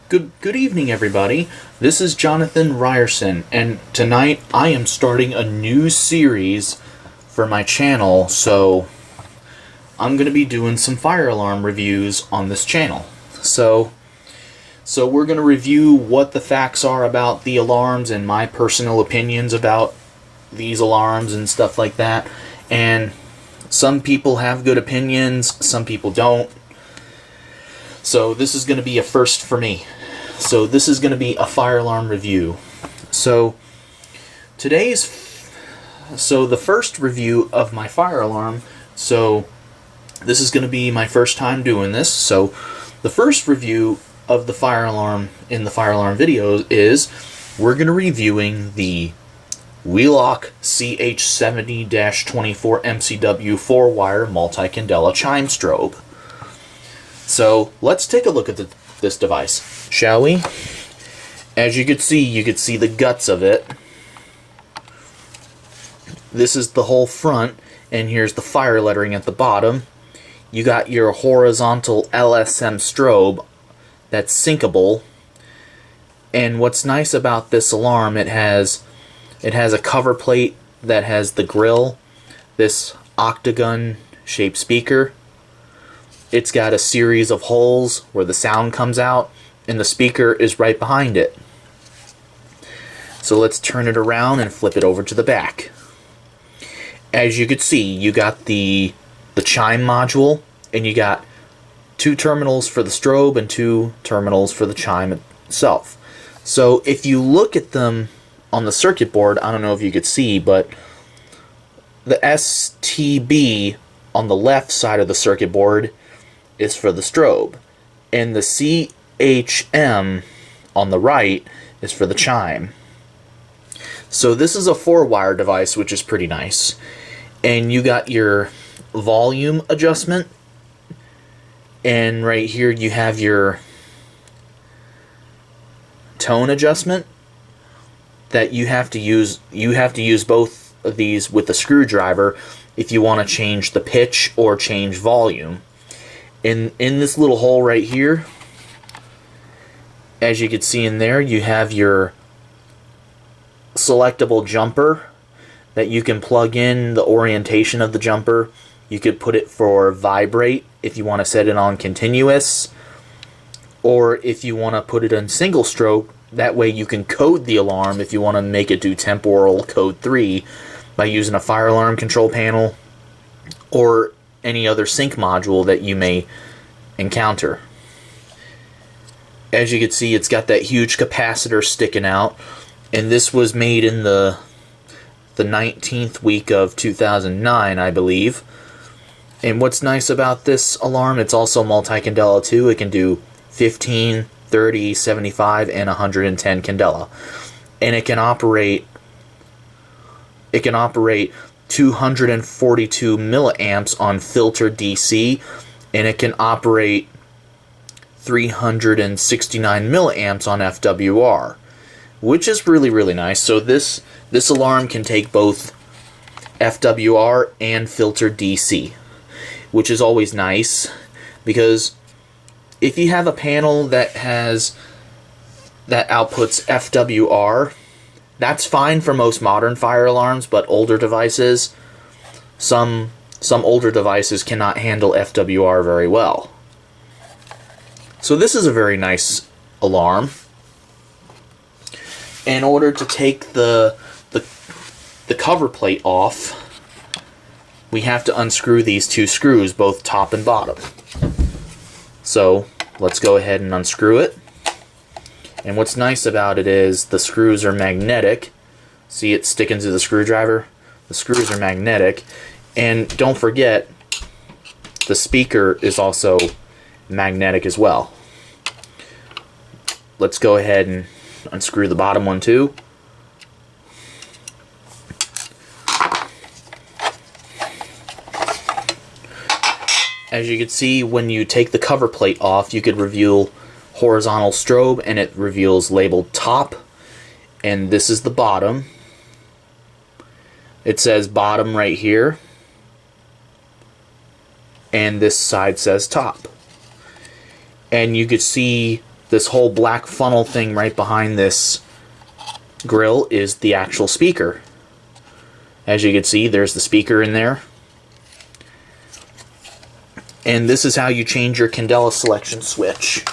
Good evening, everybody. This is Jonathan Ryerson, and tonight I am starting a new series for my channel, so I'm going to be doing some fire alarm reviews on this channel. So we're going to review what the facts are about the alarms and my personal opinions about these alarms and stuff like that. And some people have good opinions, some people don't. So this is going to be a first for me. So this is going to be a fire alarm review. So the first review of my fire alarm, so this is going to be my first time doing this. So the first review of the fire alarm in the fire alarm videos is we're going to be reviewing the Wheelock CH70-24 MCW 4-wire multi-candela chime strobe. So let's take a look at this device, shall we? As you could see the guts of it. This is the whole front, and here's the fire lettering at the bottom. You got your horizontal LSM strobe that's syncable. And what's nice about this alarm, it has a cover plate that has the grill, this octagon shaped speaker. It's got a series of holes where the sound comes out, and the speaker is right behind it. So let's turn it around and flip it over to the back. As you can see, you got the chime module, and you got 2 terminals for the strobe and 2 terminals for the chime itself. So if you look at them on the circuit board, I don't know if you could see, but the STB on the left side of the circuit board is for the strobe, and the CHM on the right is for the chime. So this is a 4-wire device, which is pretty nice. And you got your volume adjustment, and right here you have your tone adjustment that you have to use. You have to use both of these with a screwdriver if you want to change the pitch or change volume. In this little hole right here, as you can see in there, you have your selectable jumper that you can plug in the orientation of the jumper. You could put it for vibrate if you want to set it on continuous, or if you want to put it in single stroke. That way you can code the alarm if you want to make it do temporal code 3 by using a fire alarm control panel or any other sync module that you may encounter. As you can see, it's got that huge capacitor sticking out, and this was made in the 19th week of 2009, I believe. And what's nice about this alarm, it's also multi-candela too. It can do 15, 30, 75, and 110 candela. And it can operate 242 milliamps on filter DC, and it can operate 369 milliamps on FWR, which is really, really nice. So this alarm can take both FWR and filter DC, which is always nice, because if you have a panel that outputs FWR, that's fine for most modern fire alarms, but older devices, some older devices cannot handle FWR very well. So this is a very nice alarm. In order to take the cover plate off, we have to unscrew these 2 screws, both top and bottom. So let's go ahead and unscrew it. And what's nice about it is the screws are magnetic. See it sticking to the screwdriver? The screws are magnetic. And don't forget, the speaker is also magnetic as well. Let's go ahead and unscrew the bottom one too. As you can see, when you take the cover plate off, you could reveal horizontal strobe, and it reveals labeled top, and this is the bottom. It says bottom right here, and this side says top. And you could see This whole black funnel thing right behind this grill is the actual speaker. As you can see, there's the speaker in there. And this is how you change your candela selection switch.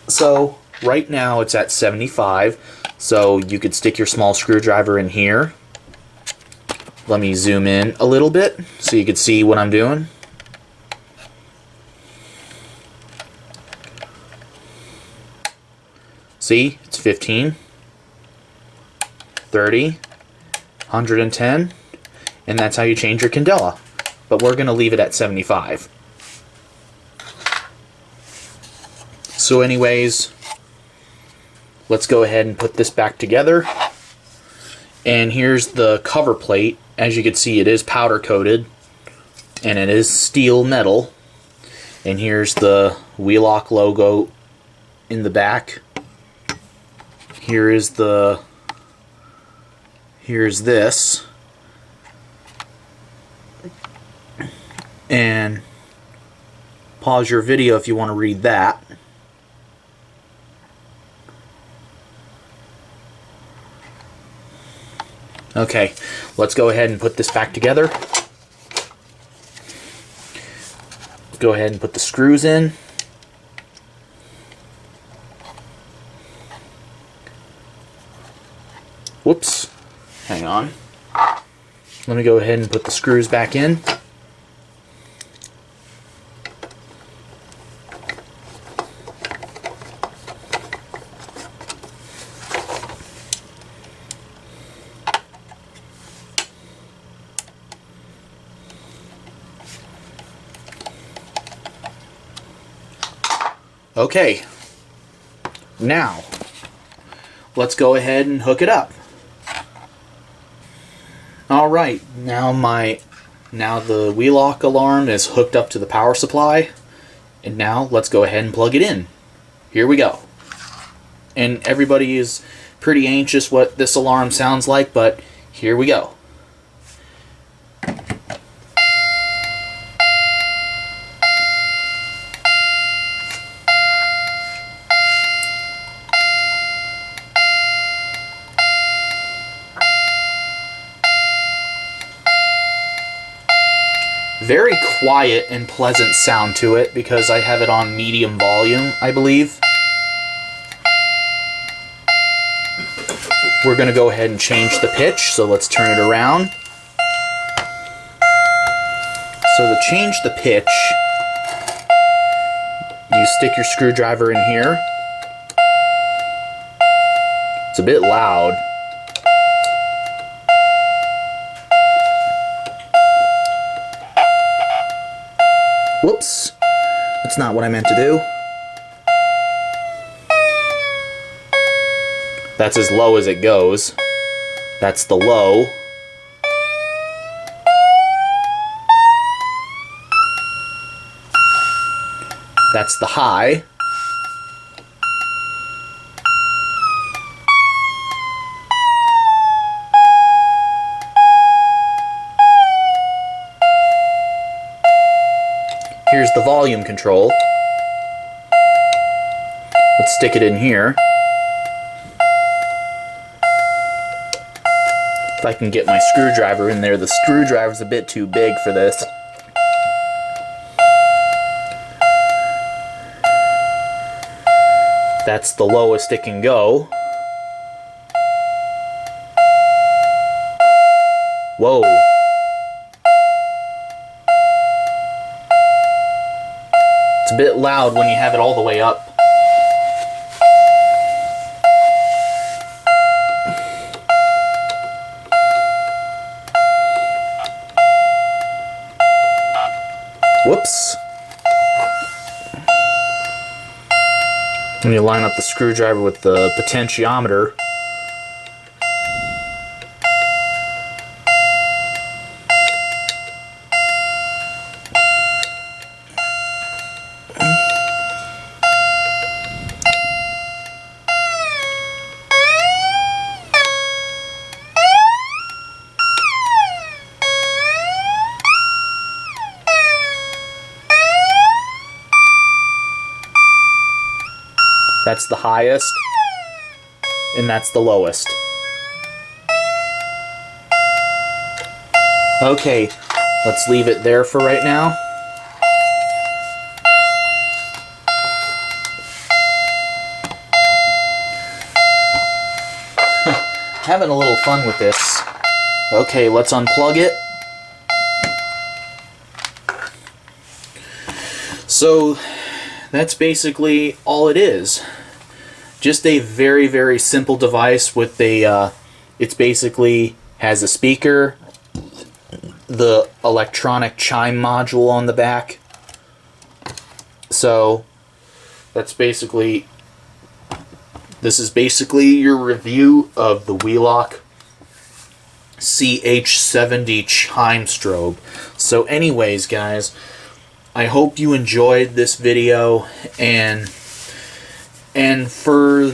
So right now it's at 75, so you could stick your small screwdriver in here. Let me zoom in a little bit so you can see what I'm doing. See, it's 15, 30, 110, and that's how you change your candela. But we're going to leave it at 75. So anyways, let's go ahead and put this back together. And here's the cover plate. As you can see, it is powder coated and it is steel metal. And here's the Wheelock logo in the back. Here's this. And pause your video if you want to read that. Okay, let's go ahead and put this back together. Go ahead and put the screws in. Whoops, hang on. Let me go ahead and put the screws back in. Okay, now let's go ahead and hook it up. Alright, now the Wheelock alarm is hooked up to the power supply, and now let's go ahead and plug it in. Here we go. And everybody is pretty anxious what this alarm sounds like, but here we go. Very quiet and pleasant sound to it because I have it on medium volume, I believe. We're going to go ahead and change the pitch, so let's turn it around. So to change the pitch, you stick your screwdriver in here. It's a bit loud. Whoops, that's not what I meant to do. That's as low as it goes. That's the low. That's the high. Here's the volume control. Let's stick it in here. If I can get my screwdriver in there. The screwdriver's a bit too big for this. That's the lowest it can go. Whoa. It's a bit loud when you have it all the way up. Whoops. Let me line up the screwdriver with the potentiometer. That's the highest, and that's the lowest. Okay, let's leave it there for right now. Having a little fun with this. Okay, let's unplug it. So that's basically all it is. Just a very, very simple device with a, it's basically has a speaker, the electronic chime module on the back. So that's basically, this is basically your review of the Wheelock CH70 Chime Strobe. So anyways, guys, I hope you enjoyed this video, and for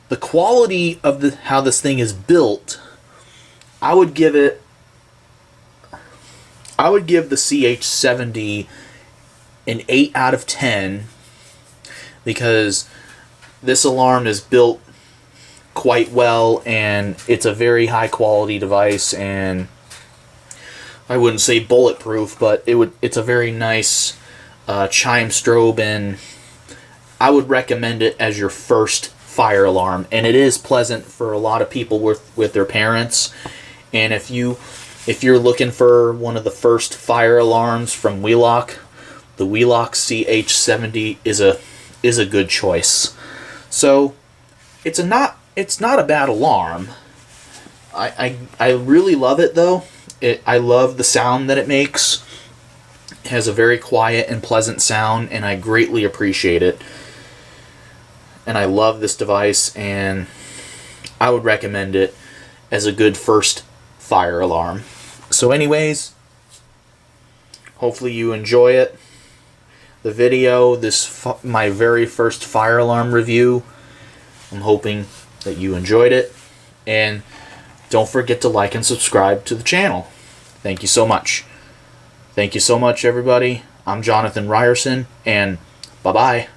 the quality of how this thing is built, I would give the CH70 an 8 out of 10, because this alarm is built quite well, and it's a very high quality device, and I wouldn't say bulletproof, but it's a very nice chime strobe, and I would recommend it as your first fire alarm. And it is pleasant for a lot of people with their parents. And if you're looking for one of the first fire alarms from Wheelock, the Wheelock CH70 is a good choice. So it's not a bad alarm. I really love it though. I love the sound that it makes. It has a very quiet and pleasant sound, and I greatly appreciate it. And I love this device, and I would recommend it as a good first fire alarm. So anyways, hopefully you enjoy it. The video, my very first fire alarm review. I'm hoping that you enjoyed it, and don't forget to like and subscribe to the channel. Thank you so much. Thank you so much, everybody. I'm Jonathan Ryerson, and bye-bye.